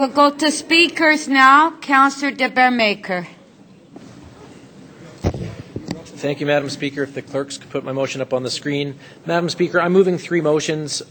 We'll go to speakers now. Councillor Baeremaeker. Thank you, Madam Speaker. If the clerks could put my motion up on the screen. Madam Speaker, I'm moving three motions.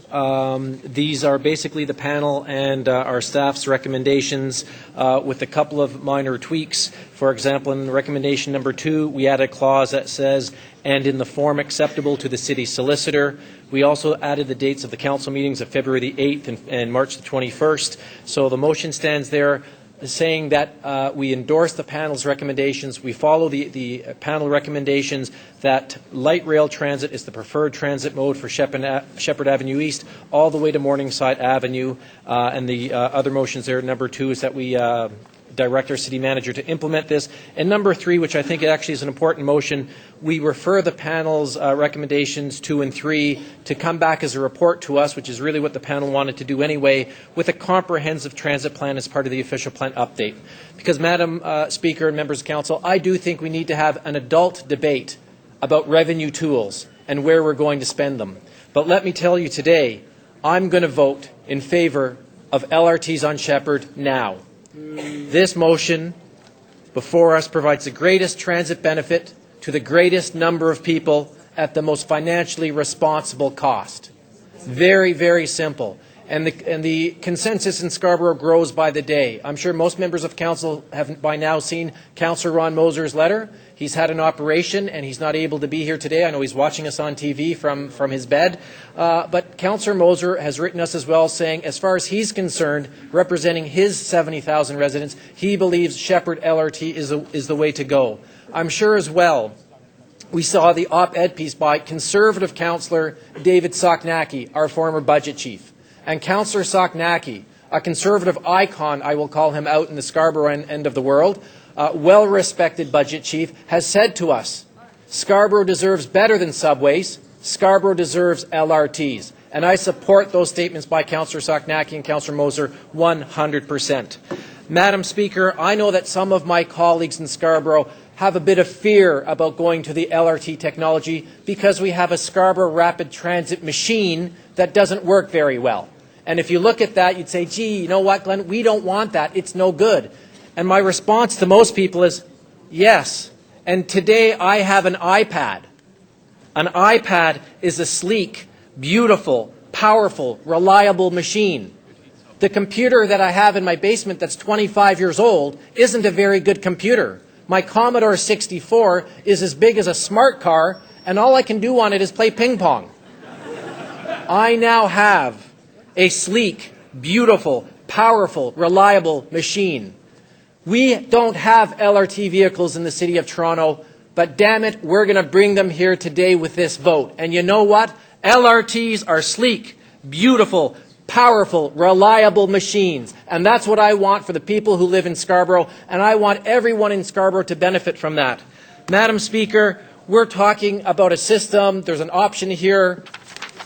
These are basically the panel and our staff's recommendations with a couple of minor tweaks. For example, in recommendation number 2, we add a clause that says, and in the form acceptable to the city solicitor. We also added the dates of the council meetings of February the 8th and March the 21st. So the motion stands there saying that we endorse the panel's recommendations. We follow the panel recommendations that light rail transit is the preferred transit mode for Sheppard Avenue East all the way to Morningside Avenue. And the other motions there, number 2, is that we direct our city manager to implement this. And number 3, which I think actually is an important motion, we refer the panel's recommendations 2 and 3 to come back as a report to us, which is really what the panel wanted to do anyway, with a comprehensive transit plan as part of the official plan update. Because, Madam Speaker and members of council, I do think we need to have an adult debate about revenue tools and where we're going to spend them. But let me tell you today, I'm going to vote in favour of LRTs on Sheppard now. This motion before us provides the greatest transit benefit to the greatest number of people at the most financially responsible cost. Very, very simple. And the consensus in Scarborough grows by the day. I'm sure most members of council have by now seen Councillor Ron Moser's letter. He's had an operation and he's not able to be here today. I know he's watching us on TV from his bed. But Councillor Moser has written us as well saying, as far as he's concerned, representing his 70,000 residents, he believes Sheppard LRT is the way to go. I'm sure as well we saw the op-ed piece by Conservative Councillor David Soknacki, our former budget chief. And Councillor Soknacki, a Conservative icon, I will call him out in the Scarborough end of the world, well-respected budget chief, has said to us, Scarborough deserves better than subways. Scarborough deserves LRTs. And I support those statements by Councillor Soknacki and Councillor Moser 100%. Madam Speaker, I know that some of my colleagues in Scarborough have a bit of fear about going to the LRT technology because we have a Scarborough rapid transit machine that doesn't work very well. And if you look at that, you'd say, gee, you know what, Glenn, we don't want that. It's no good. And my response to most people is, yes. And today I have an iPad. An iPad is a sleek, beautiful, powerful, reliable machine. The computer that I have in my basement that's 25 years old isn't a very good computer. My Commodore 64 is as big as a smart car, and all I can do on it is play ping pong. I now have a sleek, beautiful, powerful, reliable machine. We don't have LRT vehicles in the City of Toronto, but damn it, we're going to bring them here today with this vote. And you know what? LRTs are sleek, beautiful, powerful, reliable machines. And that's what I want for the people who live in Scarborough, and I want everyone in Scarborough to benefit from that. Madam Speaker, we're talking about a system. There's an option here,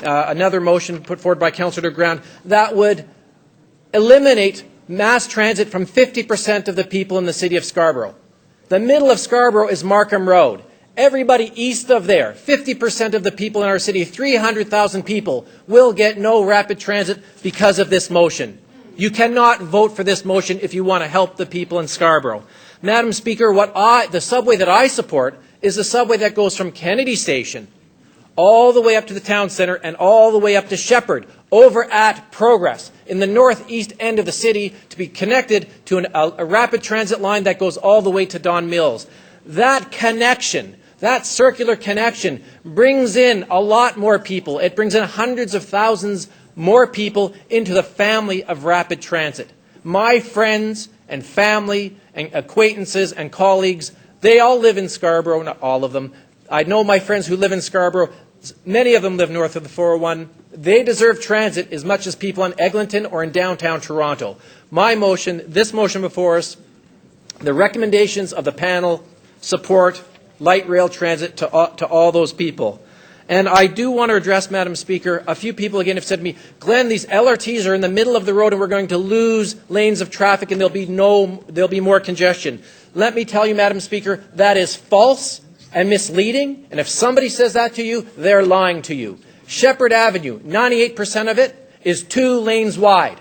another motion put forward by Councillor DeGround, that would eliminate mass transit from 50% of the people in the city of Scarborough. The middle of Scarborough is Markham Road. Everybody east of there, 50% of the people in our city, 300,000 people, will get no rapid transit because of this motion. You cannot vote for this motion if you want to help the people in Scarborough. Madam Speaker, the subway that I support is the subway that goes from Kennedy Station all the way up to the town centre and all the way up to Sheppard, over at Progress, in the northeast end of the city, to be connected to a rapid transit line that goes all the way to Don Mills. That connection, that circular connection, brings in a lot more people. It brings in hundreds of thousands more people into the family of rapid transit. My friends and family and acquaintances and colleagues, they all live in Scarborough, not all of them. I know my friends who live in Scarborough. Many of them live north of the 401. They deserve transit as much as people in Eglinton or in downtown Toronto. My motion, this motion before us, the recommendations of the panel support light rail transit to all those people. And I do want to address, Madam Speaker, a few people again have said to me, Glenn, these LRTs are in the middle of the road and we're going to lose lanes of traffic and there'll be more congestion. Let me tell you, Madam Speaker, that is false and misleading, and if somebody says that to you, they're lying to you. Sheppard Avenue, 98% of it is 2 lanes wide,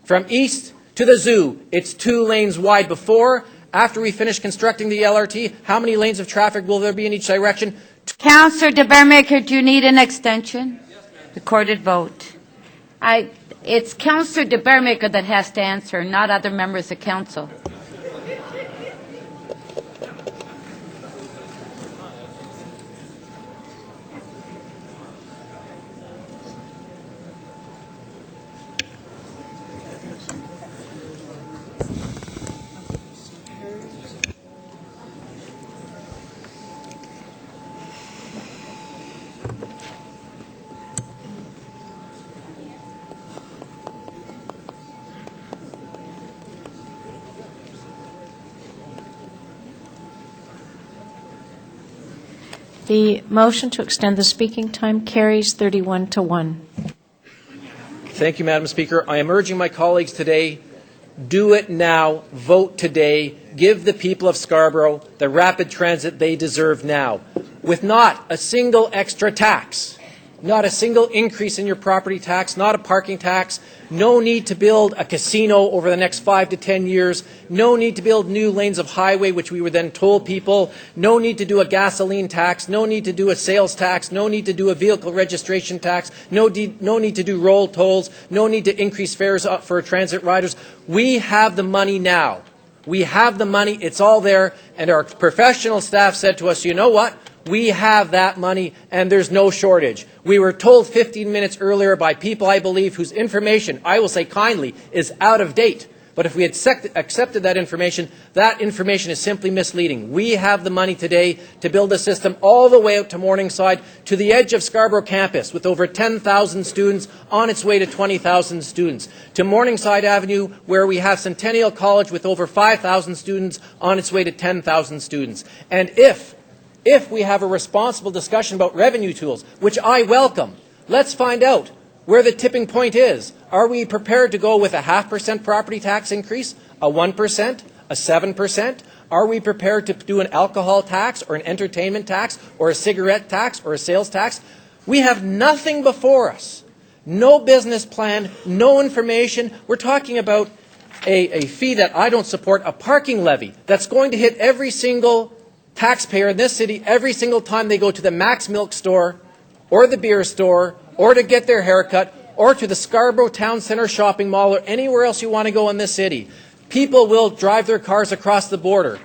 from east To the zoo, it's 2 lanes wide before. After we finish constructing the LRT, how many lanes of traffic will there be in each direction? Councillor de Baeremaeker, do you need an extension? Recorded vote. It's Councillor de Baeremaeker that has to answer, not other members of council. The motion to extend the speaking time carries 31-1. Thank you, Madam Speaker. I am urging my colleagues today, do it now, vote today, give the people of Scarborough the rapid transit they deserve now, with not a single extra tax, not a single increase in your property tax, not a parking tax, no need to build a casino over the next 5 to 10 years, no need to build new lanes of highway, which we were then told people, no need to do a gasoline tax, no need to do a sales tax, no need to do a vehicle registration tax, no need to do roll tolls, no need to increase fares up for transit riders. We have the money now. We have the money, it's all there, and our professional staff said to us, you know what? We have that money and there's no shortage. We were told 15 minutes earlier by people, I believe, whose information, I will say kindly, is out of date. But if we had accepted that information is simply misleading. We have the money today to build a system all the way out to Morningside, to the edge of Scarborough campus, with over 10,000 students on its way to 20,000 students. To Morningside Avenue, where we have Centennial College with over 5,000 students on its way to 10,000 students. And if we have a responsible discussion about revenue tools, which I welcome, let's find out where the tipping point is. Are we prepared to go with a 0.5% property tax increase, a 1%, a 7%? Are we prepared to do an alcohol tax or an entertainment tax or a cigarette tax or a sales tax? We have nothing before us. No business plan, no information. We're talking about a fee that I don't support, a parking levy that's going to hit every single taxpayer in this city every single time they go to the Max Milk store or the beer store or to get their haircut or to the Scarborough Town Centre shopping mall or anywhere else you want to go in this city. People will drive their cars across the border.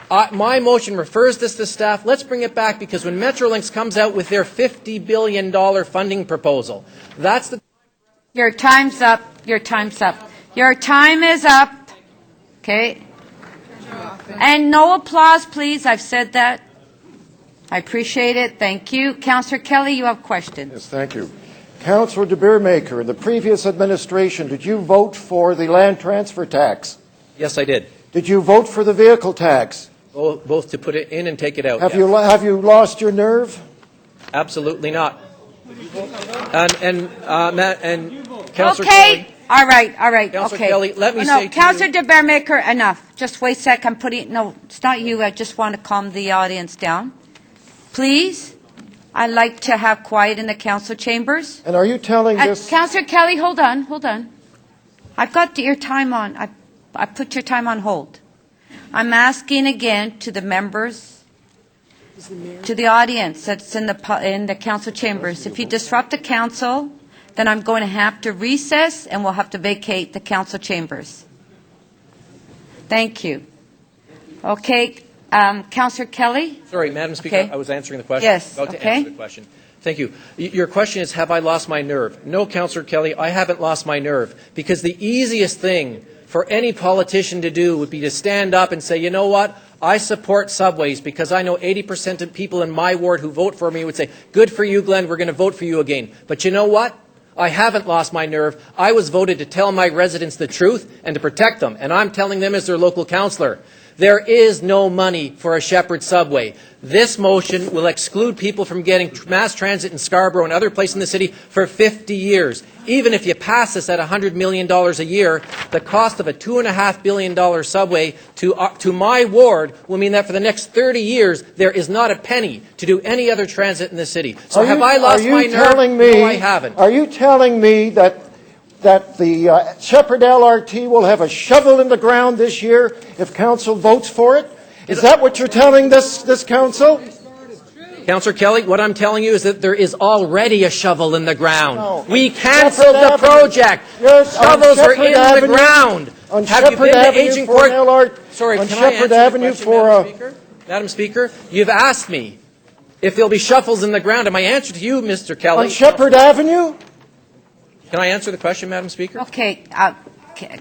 My motion refers this to staff. Let's bring it back, because when Metrolinx comes out with their $50 billion funding proposal, that's the... Your time's up. Your time's up. Your time is up. Okay. And no applause, please. I've said that. I appreciate it. Thank you. Councillor Kelly, you have questions. Yes, thank you. Councillor de Baeremaeker, in the previous administration, did you vote for the land transfer tax? Yes, I did. Did you vote for the vehicle tax? Both to put it in and take it out. Have yes. you lost your nerve? Absolutely not. Matt and Councillor Okay. Kelly. All right. Councillor Okay. Kelly, let me no, say to Councillor you... de Baeremaeker, enough. Just wait a sec. No, it's not you. I just want to calm the audience down. Please. I like to have quiet in the council chambers. And are you telling this... Councillor Kelly, hold on. I've got your time on. I put your time on hold. I'm asking again to the members, to the audience that's in the council chambers. If you disrupt the council, then I'm going to have to recess and we'll have to vacate the council chambers. Thank you. Okay, Councillor Kelly? Sorry, Madam Speaker, Okay. I was answering the question. Yes, About to okay. answer the question. Thank you. Your question is, have I lost my nerve? No, Councillor Kelly, I haven't lost my nerve, because the easiest thing for any politician to do would be to stand up and say, you know what, I support subways, because I know 80% of people in my ward who vote for me would say, good for you, Glenn, we're going to vote for you again. But you know what? I haven't lost my nerve. I was voted to tell my residents the truth and to protect them, and I'm telling them as their local councillor. There is no money for a Sheppard Subway. This motion will exclude people from getting mass transit in Scarborough and other places in the city for 50 years. Even if you pass this at $100 million a year, the cost of a $2.5 billion subway to my ward will mean that for the next 30 years, there is not a penny to do any other transit in the city. So have I lost my nerve? No, I haven't. Are you telling me that that the Sheppard LRT will have a shovel in the ground this year if council votes for it? Is that what you're telling this council? Councillor Kelly, what I'm telling you is that there is already a shovel in the ground. No. We canceled the project. Yes, Shovels are in Avenue, the ground. On Have you Sheppard been to Avenue Agent for Court? an LRT. Sorry, on can I Sheppard answer Avenue the question, for Madam Speaker? Madam Speaker, you've asked me if there'll be shovels in the ground, and my answer to you, Mr. Kelly... on Sheppard Avenue? Can I answer the question, Madam Speaker? Okay.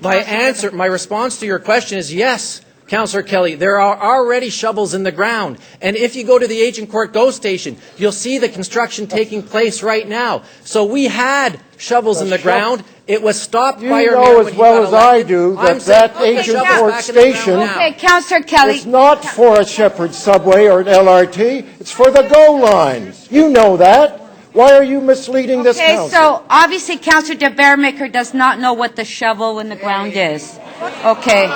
My response to your question is yes, Councillor Kelly, there are already shovels in the ground. And if you go to the Agent Court GO station, you'll see the construction taking place right now. So we had shovels in the ground. It was stopped by You our mayor know when as he well got as I elected. do I'm that saying that put the Agent shovels Court back in the ground station now. Okay, Councillor Kelly. It's not for a Sheppard Subway or an LRT. It's for the GO lines. You know that. Why are you misleading this Okay, council? so obviously Councillor de Baeremaeker does not know what the shovel in the ground is. Okay.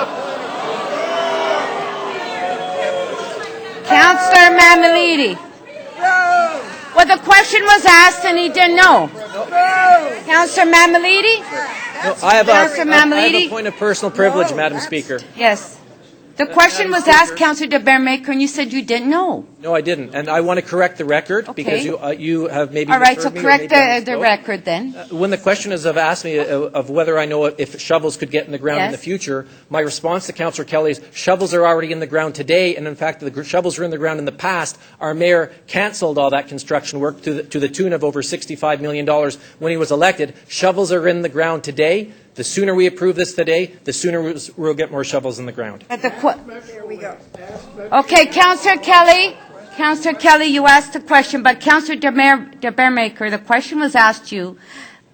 Councillor Mammoliti. Well, the question was asked and he didn't know. Councillor Mammoliti? No, I have Councillor a Mammoliti? point of personal privilege, Madam Speaker. Yes. The question was asked, Councillor de Baeremaeker, and you said you didn't know. No, I didn't. And I want to correct the record because Okay. you have maybe All right, so misheard me or correct maybe I the misspoke. record then. When the questioners have asked me of whether I know if shovels could get in the ground in the Yes. future, my response to Councillor Kelly is shovels are already in the ground today, and in fact, the shovels were in the ground in the past. Our mayor cancelled all that construction work to the tune of over $65 million when he was elected. Shovels are in the ground today. The sooner we approve this today, the sooner we'll get more shovels in the ground. There we go. Okay, Councillor Kelly. Councillor Kelly, you asked the question, but Councillor de Baeremaeker, the question was asked you.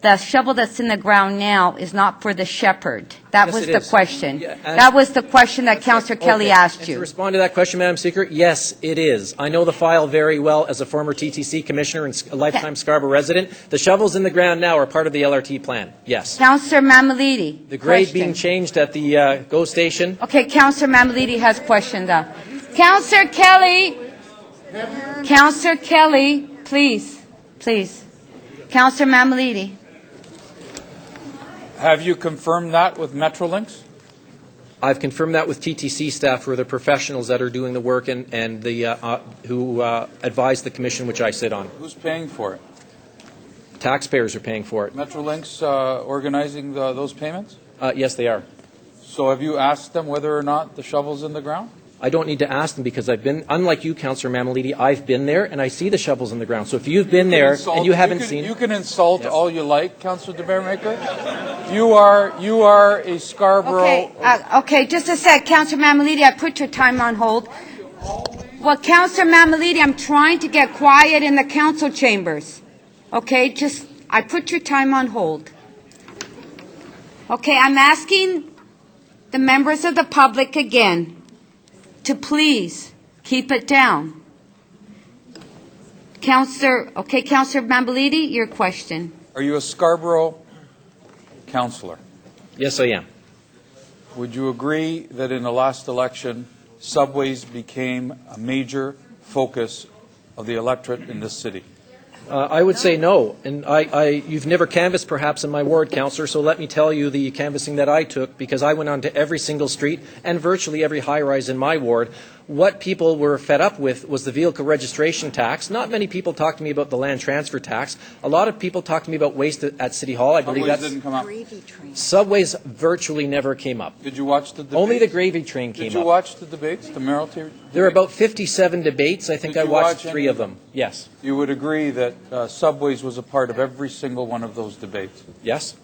The shovel that's in the ground now is not for the Sheppard. That Yes, was it the is. question. Yeah, and- That was the question that Councillor Kelly Okay. asked And you. to respond to that question, Madam Speaker, yes, it is. I know the file very well as a former TTC commissioner and a lifetime Scarborough resident. The shovels in the ground now are part of the LRT plan. Yes. Councillor Mammoliti. The grade question. being changed at the GO station. Okay, Councillor Mammoliti has questions. Councillor Kelly. Councillor Kelly, please. Please. Councillor Mammoliti. Have you confirmed that with Metrolinx? I've confirmed that with TTC staff, who are the professionals that are doing the work and who advise the commission which I sit on. Who's paying for it? Taxpayers are paying for it. Metrolinx organizing those payments? Yes, they are. So have you asked them whether or not the shovel's in the ground? I don't need to ask them because I've been, unlike you, Councillor Mammoliti, I've been there and I see the shovels in the ground. So if you've been there and you haven't seen You it, can insult Yes. all you like, Councillor de Baeremaeker. You are a Scarborough. Okay, just a sec. Councillor Mammoliti, I put your time on hold. Well, Councillor Mammoliti, I'm trying to get quiet in the council chambers. Okay, I put your time on hold. Okay, I'm asking the members of the public again to please keep it down. Councillor Mammoliti, your question. Are you a Scarborough councillor? yes, I am. Would you agree that in the last election, subways became a major focus of the electorate in this city? I would say no. And you've never canvassed perhaps in my ward, Councillor, so let me tell you the canvassing that I took, because I went onto every single street and virtually every high-rise in my ward. What people were fed up with was the vehicle registration tax. Not many people talked to me about the land transfer tax. A lot of people talked to me about waste at City Hall. I believe Subways that's... didn't come up. Subways virtually never came up. Did you watch the debates? Only the gravy train came Did you up. watch the debates, the mayoralty? There were about 57 debates. I think Did I you watched watch 3 any of of them. Yes. You would agree that Subways was a part of every single one of those debates. Yes?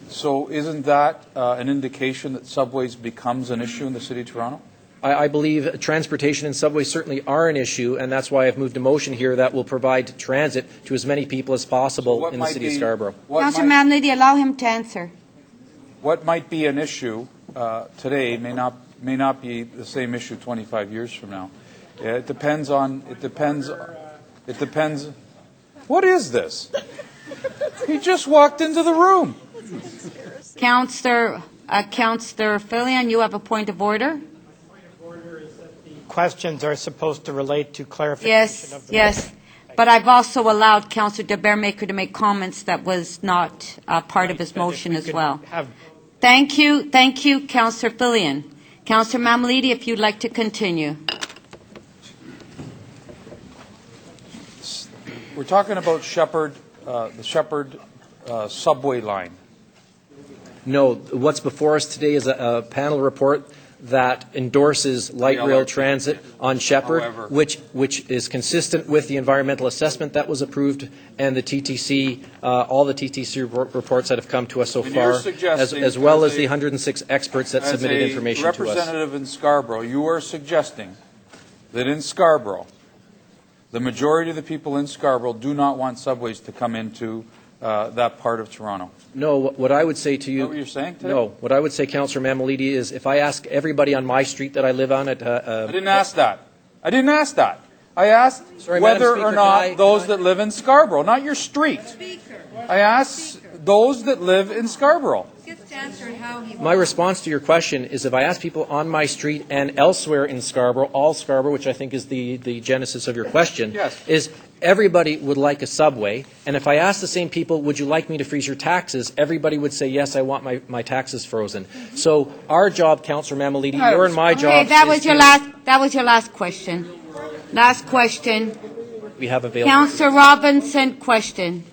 So isn't that an indication that Subways becomes an issue in the City of Toronto? I believe transportation and subways certainly are an issue, and that's why I've moved a motion here that will provide transit to as many people as possible in the city of Scarborough. Councillor Mammoliti, allow him to answer. What might be an issue today may not be the same issue 25 years from now. It depends. What is this? He just walked into the room. Councillor Fillion, you have a point of order? Questions are supposed to relate to clarification Yes, of the yes. but I've also allowed Councillor Baeremaeker to make comments that was not part of his motion as well. Thank you, Councillor Fillion. Councillor Mamalidi, if you'd like to continue. We're talking about Sheppard, the Sheppard Subway line. No, what's before us today is a panel report that endorses light rail transit on Sheppard, However, which is consistent with the environmental assessment that was approved and the TTC, all the TTC reports that have come to us so far, as well as the 106 experts that submitted information to us. As a representative in Scarborough, you are suggesting that in Scarborough, the majority of the people in Scarborough do not want subways to come into that part of Toronto. No, what I would say to you... Is that what you're saying today? No, what I would say, Councillor Mamalidi, is if I ask everybody on my street that I live on at... I didn't ask that. I didn't ask that. I asked Sorry, whether Madam Speaker, or not those that live in Scarborough, not your street. I asked those that live in Scarborough. My response to your question is if I ask people on my street and elsewhere in Scarborough, all Scarborough, which I think is the genesis of your question, Yes. is everybody would like a subway. And if I ask the same people, would you like me to freeze your taxes, everybody would say, yes, I want my taxes frozen. So our job, Councillor Mamalidi, your and my job... Okay, that was your last question. Last question. We have available... Councillor Robinson, question.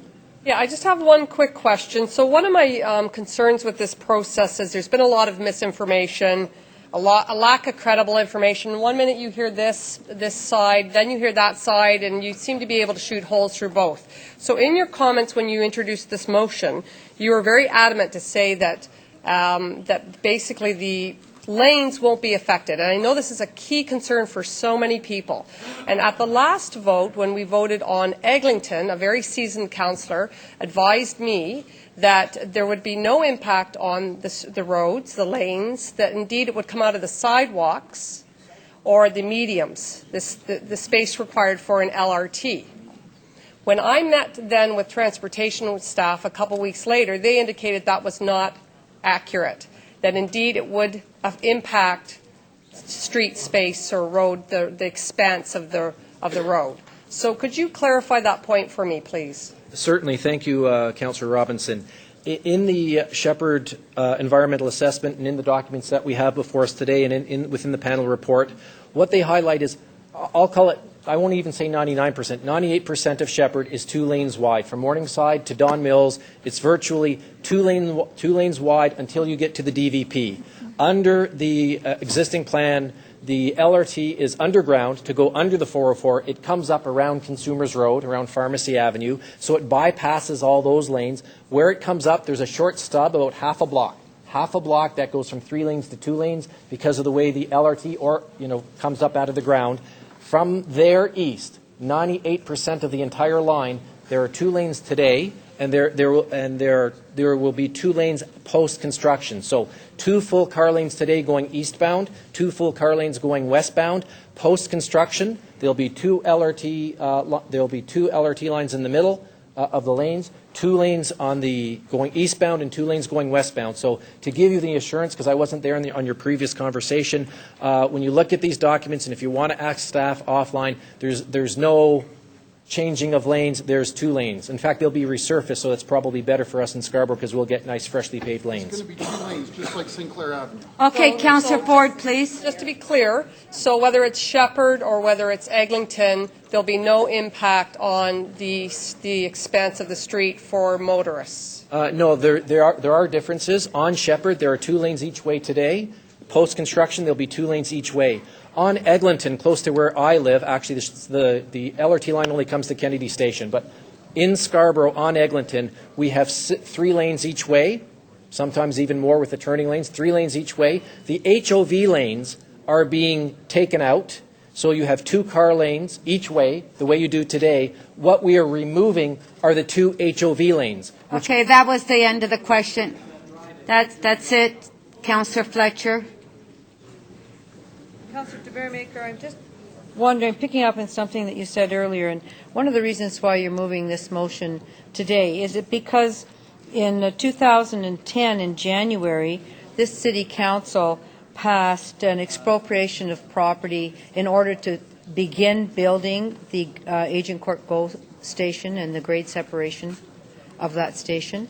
Yeah, I just have one quick question. So one of my concerns with this process is there's been a lot of misinformation, a lack of credible information. One minute you hear this side, then you hear that side, and you seem to be able to shoot holes through both. So in your comments when you introduced this motion, you were very adamant to say that that basically the lanes won't be affected. And I know this is a key concern for so many people. And at the last vote, when we voted on Eglinton, a very seasoned councillor advised me that there would be no impact on the roads, the lanes, that indeed it would come out of the sidewalks or the mediums, the space required for an LRT. When I met then with transportation staff a couple weeks later, they indicated that was not accurate, that indeed it would impact street space or road, the expanse of the road. So could you clarify that point for me, please? Certainly. Thank you, Councillor Robinson. In the Sheppard environmental assessment and in the documents that we have before us today and within the panel report, what they highlight is, I'll call it, I won't even say 99%, 98% of Sheppard is 2 lanes wide. From Morningside to Don Mills, it's virtually 2 lanes wide until you get to the DVP. Under the existing plan, the LRT is underground to go under the 404. It comes up around Consumers Road, around Pharmacy Avenue, so it bypasses all those lanes. Where it comes up, there's a short stub, about half a block that goes from 3 lanes to 2 lanes because of the way the LRT comes up out of the ground. From there east, 98% of the entire line, there are 2 lanes today, and there will be 2 lanes post-construction. So 2 full car lanes today going eastbound, 2 full car lanes going westbound. Post-construction, there'll be 2 LRT lines in the middle of the lanes, 2 lanes on the going eastbound and 2 lanes going westbound. So to give you the assurance, because I wasn't there on your previous conversation, when you look at these documents and if you want to ask staff offline, there's no changing of lanes, there's 2 lanes. In fact, they'll be resurfaced, so that's probably better for us in Scarborough because we'll get nice, freshly paved lanes. It's going to be 2 lanes, just like Sinclair Avenue. Okay, Councillor Ford, please. Just to be clear, so whether it's Sheppard or whether it's Eglinton, there'll be no impact on the expanse of the street for motorists? No, there are differences. On Sheppard, there are 2 lanes each way today. Post-construction, there'll be 2 lanes each way. On Eglinton, close to where I live, actually the LRT line only comes to Kennedy Station, but in Scarborough on Eglinton, we have 3 lanes each way, sometimes even more with the turning lanes, 3 lanes each way. The HOV lanes are being taken out, so you have 2 car lanes each way, the way you do today. What we are removing are the 2 HOV lanes. Okay, that was the end of the question. That's it. Councillor Fletcher. Councillor Baeremaeker, I'm just wondering, picking up on something that you said earlier, and one of the reasons why you're moving this motion today, is it because in 2010, in January, this City Council passed an expropriation of property in order to begin building the Agent Court GO station and the grade separation of that station?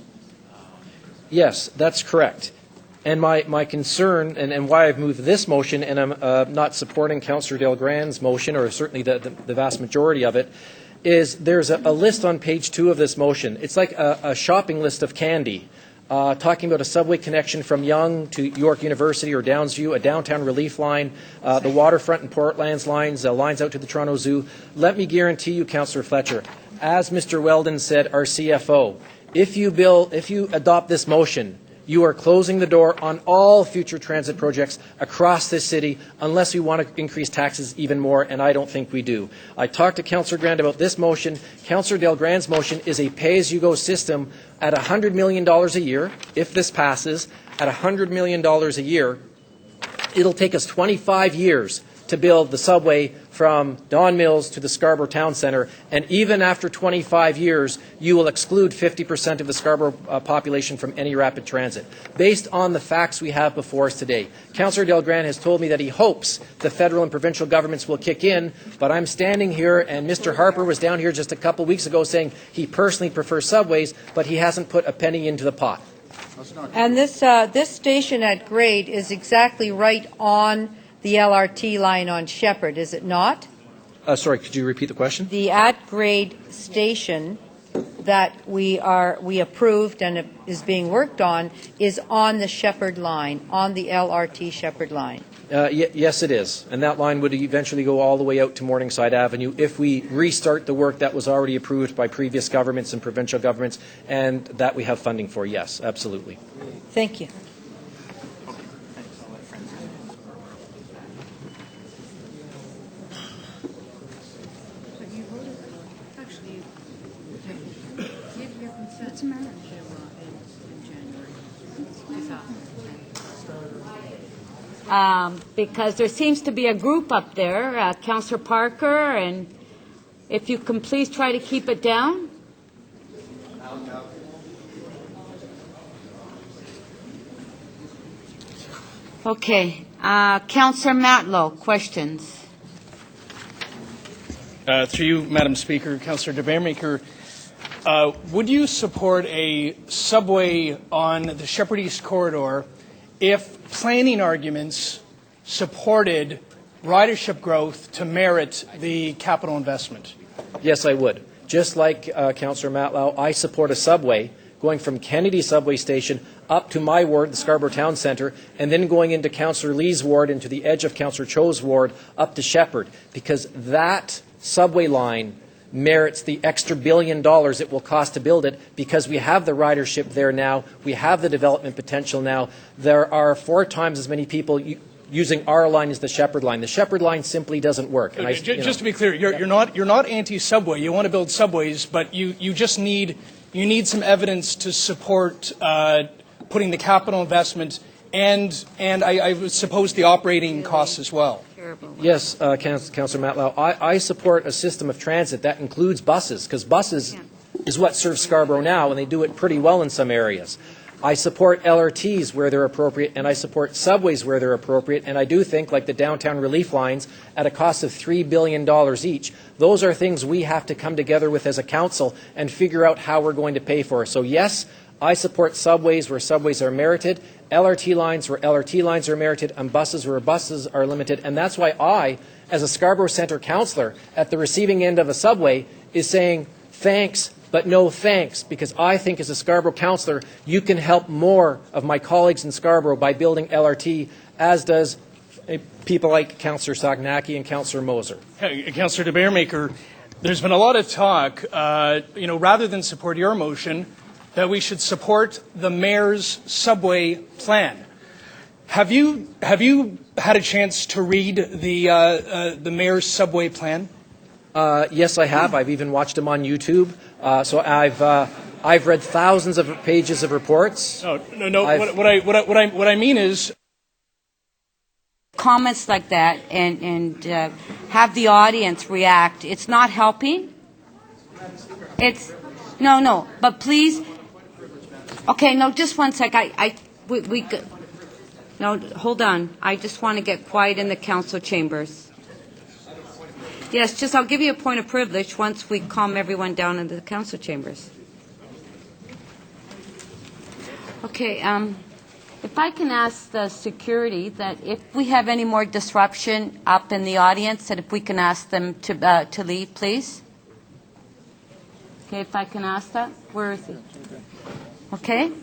Yes, that's correct. And my concern, and why I've moved this motion, and I'm not supporting Councillor Delgrand's motion, or certainly the vast majority of it, is there's a list on page 2 of this motion. It's like a shopping list of candy, talking about a subway connection from Yonge to York University or Downsview, a downtown relief line, the waterfront and Portlands lines, lines out to the Toronto Zoo. Let me guarantee you, Councillor Fletcher, as Mr. Weldon said, our CFO, if you adopt this motion, you are closing the door on all future transit projects across this city unless we want to increase taxes even more, and I don't think we do. I talked to Councillor Grand about this motion. Councillor Delgrand's motion is a pay-as-you-go system at $100 million a year. If this passes, at $100 million a year, it'll take us 25 years to build the subway from Don Mills to the Scarborough Town Centre, and even after 25 years, you will exclude 50% of the Scarborough population from any rapid transit. Based on the facts we have before us today, Councillor Delgrand has told me that he hopes the federal and provincial governments will kick in, but I'm standing here, and Mr. Harper was down here just a couple weeks ago saying he personally prefers subways, but he hasn't put a penny into the pot. And this station at grade is exactly right on the LRT line on Sheppard, is it not? Sorry, could you repeat the question? The at-grade station that we approved and is being worked on is on the Sheppard line, on the LRT Sheppard line. Yes, it is. And that line would eventually go all the way out to Morningside Avenue if we restart the work that was already approved by previous governments and provincial governments, and that we have funding for. Yes, absolutely. Thank you. Because there seems to be a group up there, Councillor Parker, and if you can please try to keep it down. Okay, Councillor Matlow, questions? Through you, Madam Speaker, Councillor Baeremaeker, would you support a subway on the Sheppard East corridor if planning arguments supported ridership growth to merit the capital investment? Yes, I would. Just like Councillor Matlow, I support a subway going from Kennedy Subway Station up to my ward, the Scarborough Town Centre, and then going into Councillor Lee's ward, into the edge of Councillor Cho's ward, up to Sheppard, because that subway line merits the extra $1 billion it will cost to build it, because we have the ridership there now, we have the development potential now. There are 4 times as many people using our line as the Sheppard line. The Sheppard line simply doesn't work. And just to be clear, you're not anti-subway. You want to build subways, but you just need some evidence to support putting the capital investment and I would suppose the operating costs as well. Yes, Councillor Matlow, I support a system of transit that includes buses, because buses is what serves Scarborough now, and they do it pretty well in some areas. I support LRTs where they're appropriate, and I support subways where they're appropriate, and I do think, like the downtown relief lines, at a cost of $3 billion each, those are things we have to come together with as a council and figure out how we're going to pay for. So yes, I support subways where subways are merited, LRT lines where LRT lines are merited, and buses where buses are limited. And that's why I, as a Scarborough Centre councillor at the receiving end of a subway, is saying thanks, but no thanks, because I think as a Scarborough councillor, you can help more of my colleagues in Scarborough by building LRT, as does people like Councillor Sagnacki and Councillor Moser. Councillor Baeremaeker, there's been a lot of talk, rather than support your motion, that we should support the mayor's subway plan. Have you had a chance to read the mayor's subway plan? Yes, I have. I've even watched him on YouTube. So I've read thousands of pages of reports. No. What I mean is, Comments like that and have the audience react. It's not helping. It's no. But please. Okay, no, just one sec. No, hold on. I just want to get quiet in the council chambers. Yes, just I'll give you a point of privilege once we calm everyone down in the council chambers. Okay, if I can ask the security that if we have any more disruption up in the audience, that if we can ask them to leave, please. Okay, if I can ask that. Where is he? Okay.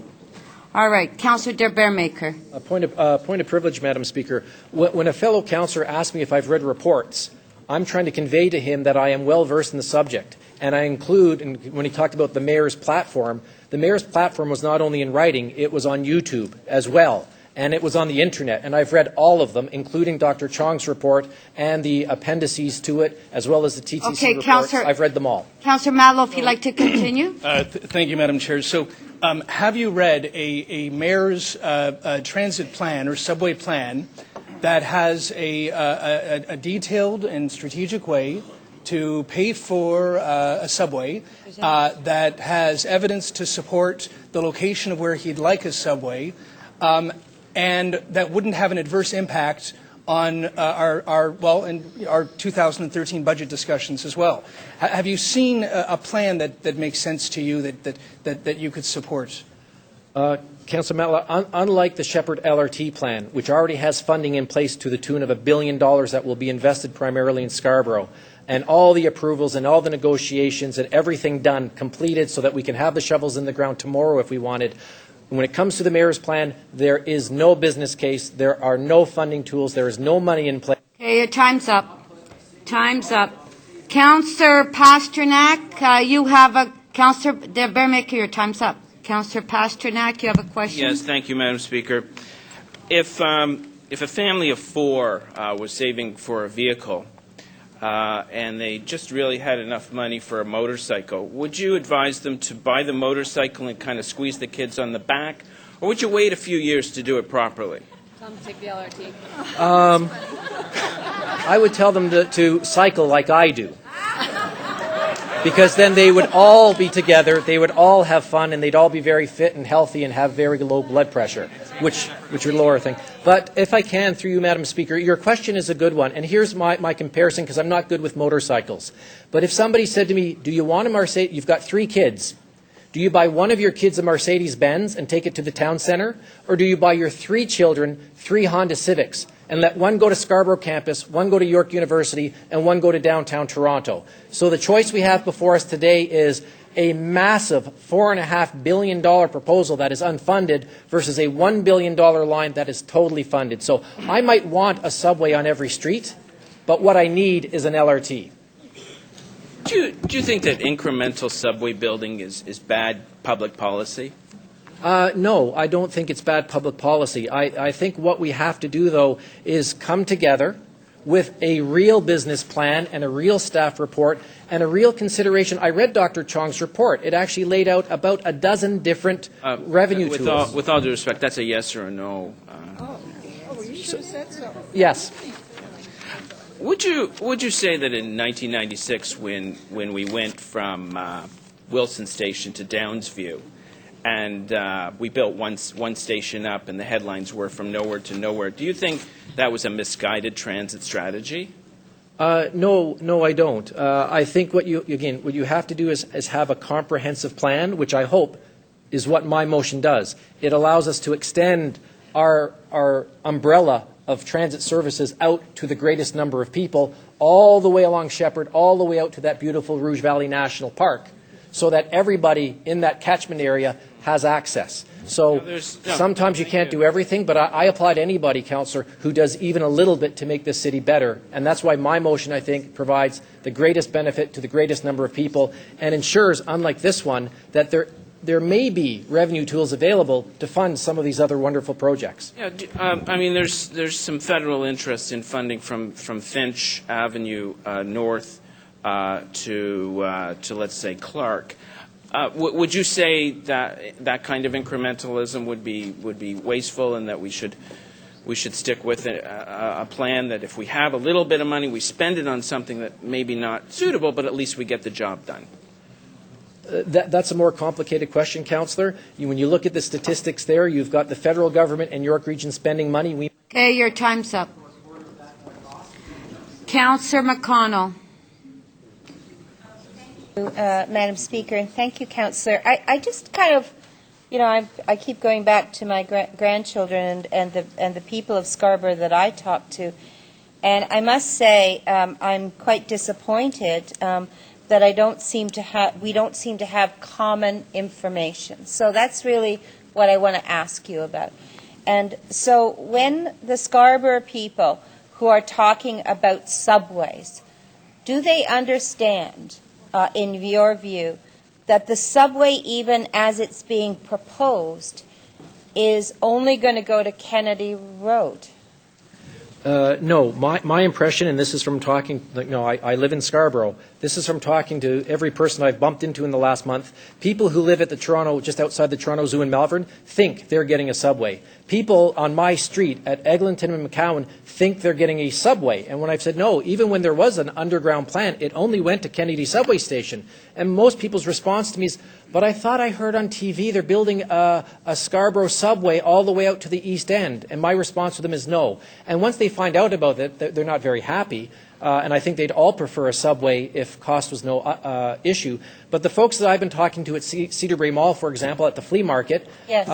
All right, Councillor Baeremaeker. A point of privilege, Madam Speaker. When a fellow councillor asks me if I've read reports, I'm trying to convey to him that I am well versed in the subject. And I include, and when he talked about the mayor's platform was not only in writing, it was on YouTube as well. And it was on the internet. And I've read all of them, including Dr. Chong's report and the appendices to it, as well as the TTC reports. I've read them all. Councillor Mallow, if you'd like to continue. Thank you, Madam Chair. So have you read a mayor's transit plan or subway plan that has a detailed and strategic way to pay for a subway that has evidence to support the location of where he'd like a subway, and that wouldn't have an adverse impact on our 2013 budget discussions as well? Have you seen a plan that makes sense to you that you could support? Councillor Matla, unlike the Sheppard LRT plan, which already has funding in place to the tune of $1 billion that will be invested primarily in Scarborough, and all the approvals and all the negotiations and everything done, completed so that we can have the shovels in the ground tomorrow if we wanted. When it comes to the mayor's plan, there is no business case, there are no funding tools, there is no money in place. Okay, your time's up. Time's up. Councillor Pasternak, you have a, Councillor Baeremaeker, your time's up. Councillor Pasternak, you have a question? Yes, thank you, Madam Speaker. If a family of four was saving for a vehicle and they just really had enough money for a motorcycle, would you advise them to buy the motorcycle and kind of squeeze the kids on the back, or would you wait a few years to do it properly? Tell them to take the LRT. I would tell them to cycle like I do. Because then they would all be together, they would all have fun, and they'd all be very fit and healthy and have very low blood pressure, which would lower things. But if I can, through you, Madam Speaker, your question is a good one. And here's my comparison, because I'm not good with motorcycles. But if somebody said to me, do you want a Mercedes? You've got 3 kids. Do you buy one of your kids a Mercedes-Benz and take it to the town centre? Or do you buy your 3 children 3 Honda Civics and let one go to Scarborough campus, one go to York University, and one go to downtown Toronto? So the choice we have before us today is a massive $4.5 billion proposal that is unfunded versus a $1 billion line that is totally funded. So I might want a subway on every street, but what I need is an LRT. Do you think that incremental subway building is bad public policy? No, I don't think it's bad public policy. I think what we have to do, though, is come together with a real business plan and a real staff report and a real consideration. I read Dr. Chong's report. It actually laid out about a dozen different revenue tools. With all due respect, that's a yes or a no. You should have said so. Yes. Would you say that in 1996, when we went from Wilson Station to Downsview, and we built one station up, and the headlines were from nowhere to nowhere, do you think that was a misguided transit strategy? No, I don't. I think what you have to do is have a comprehensive plan, which I hope is what my motion does. It allows us to extend our umbrella of transit services out to the greatest number of people, all the way along Sheppard, all the way out to that beautiful Rouge Valley National Park, so that everybody in that catchment area has access. So sometimes you can't do everything, but I applaud anybody, Councillor, who does even a little bit to make this city better. And that's why my motion, I think, provides the greatest benefit to the greatest number of people and ensures, unlike this one, that there may be revenue tools available to fund some of these other wonderful projects. Yeah, I mean, there's some federal interest in funding from Finch Avenue north to let's say Clark. Would you say that kind of incrementalism would be wasteful, and that we should stick with a plan that if we have a little bit of money, we spend it on something that maybe not suitable, but at least we get the job done? That's a more complicated question, Councillor. When you look at the statistics there, you've got the federal government and York Region spending money. Okay, your time's up. Councillor McConnell. Madam Speaker, and thank you, Councillor. I just kind of, I keep going back to my grandchildren and the people of Scarborough that I talk to, and I must say I'm quite disappointed that we don't seem to have common information. So that's really what I want to ask you about. And so when the Scarborough people who are talking about subways, do they understand, in your view, that the subway, even as it's being proposed, is only going to go to Kennedy Road? No, my impression, and this is from talking, I live in Scarborough. This is from talking to every person I've bumped into in the last month. People who live at the Toronto, just outside the Toronto Zoo in Malvern, think they're getting a subway. People on my street at Eglinton and McCowan think they're getting a subway. And when I've said no, even when there was an underground plan, it only went to Kennedy Subway Station. And most people's response to me is, but I thought I heard on TV they're building a Scarborough subway all the way out to the East End. And my response to them is no. And once they find out about it, they're not very happy. And I think they'd all prefer a subway if cost was no issue. But the folks that I've been talking to at Cedar Brae Mall, for example, at the flea market, yes.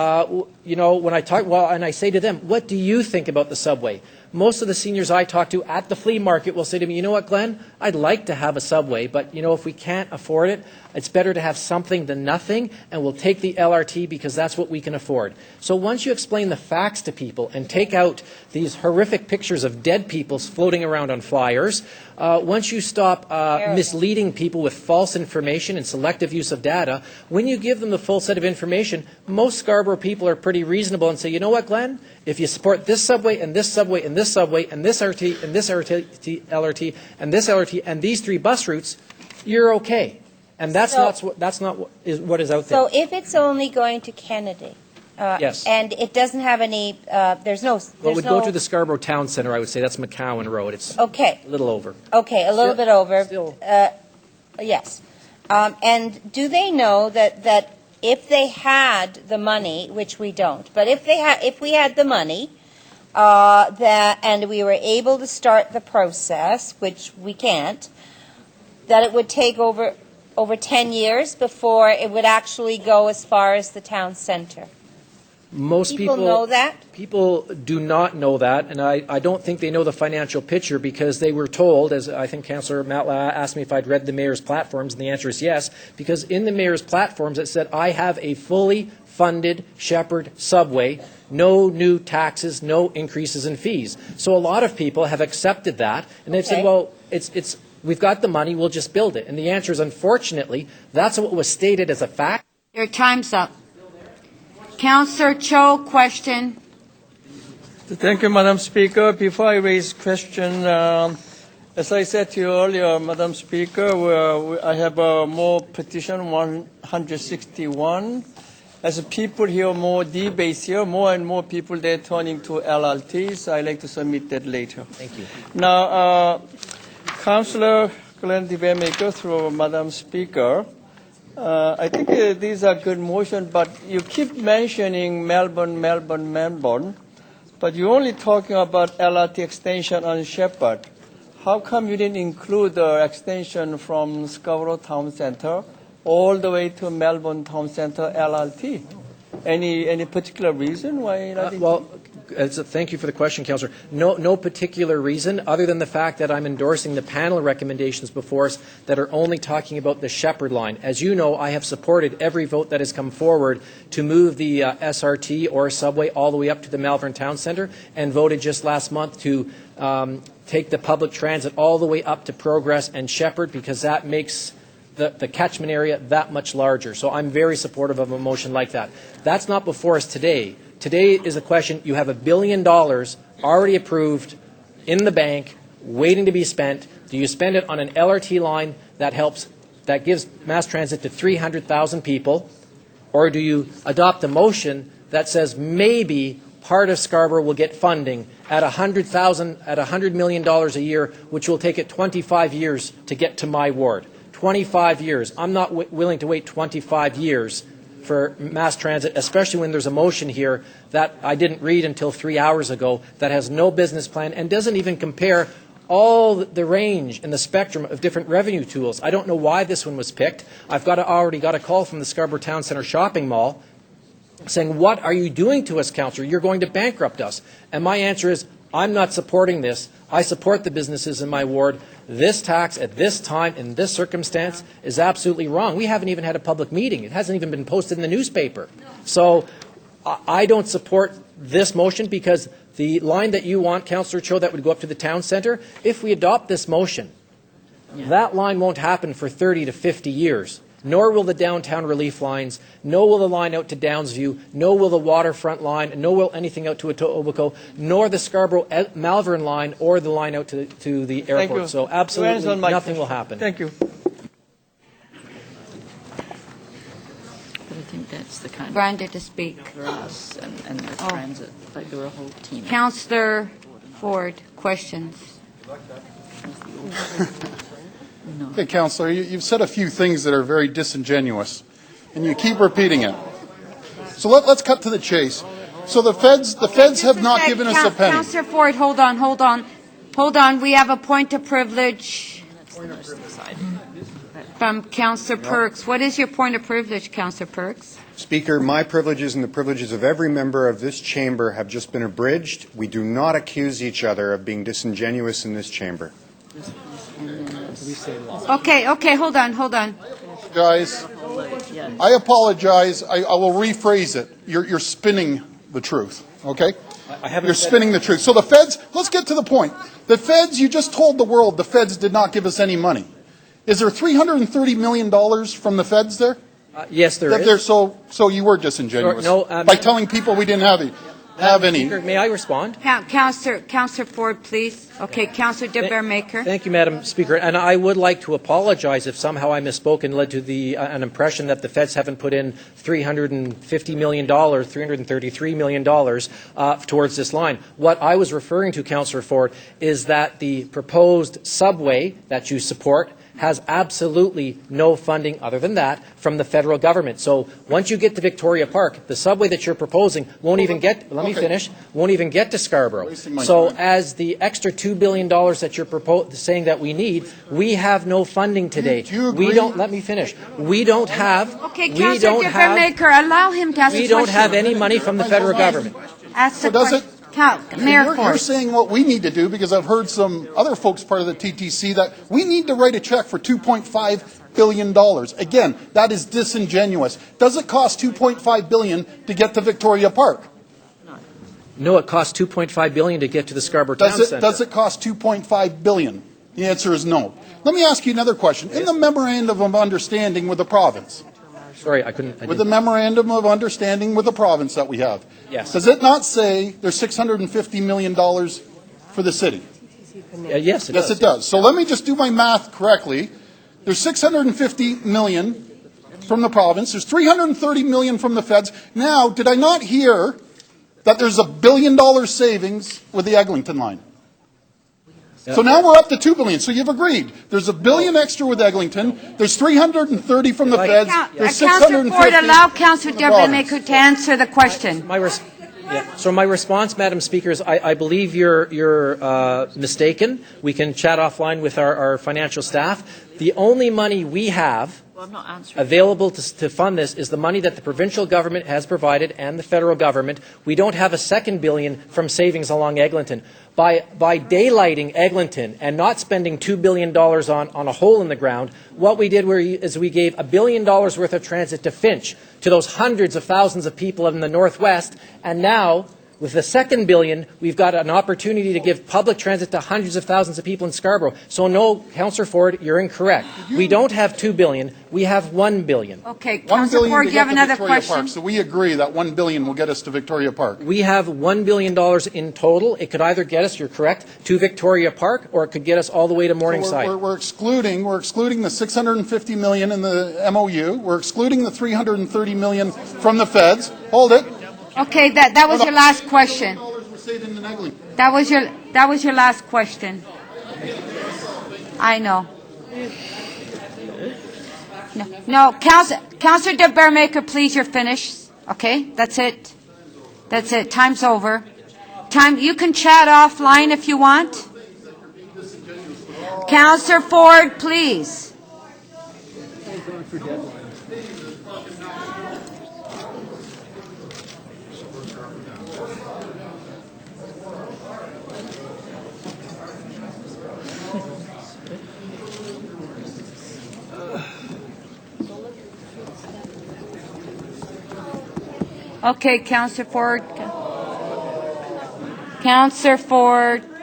When I talk, and I say to them, what do you think about the subway? Most of the seniors I talk to at the flea market will say to me, you know what, Glenn, I'd like to have a subway, but if we can't afford it, it's better to have something than nothing, and we'll take the LRT because that's what we can afford. So once you explain the facts to people and take out these horrific pictures of dead people floating around on flyers, once you stop misleading people with false information and selective use of data, when you give them the full set of information, most Scarborough people are pretty reasonable and say, you know what, Glenn, if you support this subway and this subway and this subway and this LRT and this LRT and this LRT and these 3 bus routes, you're okay. And that's not what is out there. So if it's only going to Kennedy, yes, and it doesn't have any, there's no. Well, it would go to the Scarborough Town Centre. I would say that's McCowan Road. It's okay. A little over. Okay, a little bit over. Still. Yes. And do they know that if they had the money, which we don't, but if we had the money, and we were able to start the process, which we can't, that it would take over 10 years before it would actually go as far as the town centre? Most people know that? People do not know that, and I don't think they know the financial picture because they were told, as I think Councillor Matla asked me if I'd read the Mayor's platforms, and the answer is yes, because in the Mayor's platforms it said, I have a fully funded Sheppard Subway, no new taxes, no increases in fees. So a lot of people have accepted that, and they've said, well, we've got the money, we'll just build it. And the answer is, unfortunately, that's what was stated as a fact. Your time's up. Councillor Cho, question. Thank you, Madam Speaker. Before I raise question, as I said to you earlier, Madam Speaker, I have more petition 161. As people hear more debates here, more and more people they're turning to LRTs. I'd like to submit that later. Thank you. Now, Councillor Glenn Baeremaeker, through Madam Speaker, I think these are good motions, but you keep mentioning Melbourne, but you're only talking about LRT extension on Sheppard. How come you didn't include the extension from Scarborough Town Centre all the way to Melbourne Town Centre LRT? Any particular reason why? Thank you for the question, Councillor. No particular reason other than the fact that I'm endorsing the panel recommendations before us that are only talking about the Sheppard line. As you know, I have supported every vote that has come forward to move the SRT or subway all the way up to the Malvern Town Centre, and voted just last month to take the public transit all the way up to Progress and Sheppard, because that makes the catchment area that much larger. So I'm very supportive of a motion like that. That's not before us today. Today is a question, you have $1 billion already approved in the bank, waiting to be spent. Do you spend it on an LRT line that gives mass transit to 300,000 people? Or do you adopt a motion that says maybe part of Scarborough will get funding at $100 million a year, which will take it 25 years to get to my ward? 25 years. I'm not willing to wait 25 years for mass transit, especially when there's a motion here that I didn't read until 3 hours ago that has no business plan and doesn't even compare all the range and the spectrum of different revenue tools. I don't know why this one was picked. I've already got a call from the Scarborough Town Centre shopping mall saying, what are you doing to us, Councillor? You're going to bankrupt us. And my answer is, I'm not supporting this. I support the businesses in my ward. This tax at this time, in this circumstance, is absolutely wrong. We haven't even had a public meeting. It hasn't even been posted in the newspaper. So I don't support this motion because the line that you want, Councillor Cho, that would go up to the town centre, if we adopt this motion, that line won't happen for 30 to 50 years. Nor will the downtown relief lines, nor will the line out to Downsview, nor will the waterfront line, nor will anything out to Etobicoke, nor the Scarborough-Malvern line, or the line out to the airport. Thank you. So absolutely nothing will happen. Thank you. But I think that's the kind Branded to speak. for us and the transit, like there were a whole team. Councillor Ford, questions. Okay, Councillor, you've said a few things that are very disingenuous, and you keep repeating it. So let's cut to the chase. So the feds have not given us a penny. Councillor Ford, hold on. We have a point of privilege from Councillor Perks. What is your point of privilege, Councillor Perks? Speaker, my privileges and the privileges of every member of this chamber have just been abridged. We do not accuse each other of being disingenuous in this chamber. Okay, hold on. Guys, I apologize. I will rephrase it. You're spinning the truth, okay? You're spinning the truth. So the feds, let's get to the point. The feds, you just told the world the feds did not give us any money. Is there $330 million from the feds there? Yes, there is. So you were disingenuous by telling people we didn't have any. Speaker, may I respond? Councillor Ford, please. Okay, Councillor de Baeremaeker. Thank you, Madam Speaker. And I would like to apologize if somehow I misspoke and led to an impression that the feds haven't put in $350 million, $333 million towards this line. What I was referring to, Councillor Ford, is that the proposed subway that you support has absolutely no funding other than that from the federal government. So once you get to Victoria Park, the subway that you're proposing won't even get, let me finish, won't even get to Scarborough. So as the extra $2 billion that you're saying that we need, we have no funding today. We don't, let me finish. We don't have, okay, Councillor de Baeremaeker, allow him to ask a question. We don't have any money from the federal government. Ask the question. Mayor Ford. You're saying what we need to do, because I've heard some other folks part of the TTC that we need to write a check for $2.5 billion. Again, that is disingenuous. Does it cost $2.5 billion to get to Victoria Park? No, it costs $2.5 billion to get to the Scarborough Town Centre. Does it cost $2.5 billion? The answer is no. Let me ask you another question. In the memorandum of understanding with the province, sorry, I couldn't. With the memorandum of understanding with the province that we have, yes. Does it not say there's $650 million for the city? Yes, it does. Yes, it does. So let me just do my math correctly. There's $650 million from the province. There's $330 million from the feds. Now, did I not hear that there's $1 billion savings with the Eglinton line? So now we're up to $2 billion. So you've agreed. There's $1 billion extra with Eglinton. There's 330 from the feds. There's 650. Councillor Ford, allow Councillor de Baeremaeker to answer the question. So my response, Madam Speaker, is I believe you're mistaken. We can chat offline with our financial staff. The only money we have available to fund this is the money that the provincial government has provided and the federal government. We don't have a second billion from savings along Eglinton. By daylighting Eglinton and not spending $2 billion on a hole in the ground, what we did is we gave $1 billion worth of transit to Finch, to those hundreds of thousands of people in the Northwest, and now, with the second billion, we've got an opportunity to give public transit to hundreds of thousands of people in Scarborough. So no, Councillor Ford, you're incorrect. We don't have $2 billion. We have $1 billion. Okay, Councillor Ford, you have another question? Park. So we agree that $1 billion will get us to Victoria Park. We have $1 billion in total. It could either get us, you're correct, to Victoria Park, or it could get us all the way to Morningside. So we're excluding the $650 million in the MOU. We're excluding the $330 million from the feds. Hold it. Okay, that was your last question. That was your last question. I know. No, Councillor de Baeremaeker, please, you're finished. Okay, that's it. Time's over. You can chat offline if you want. Councillor Ford, please. Okay, Councillor Ford. Councillor Ford.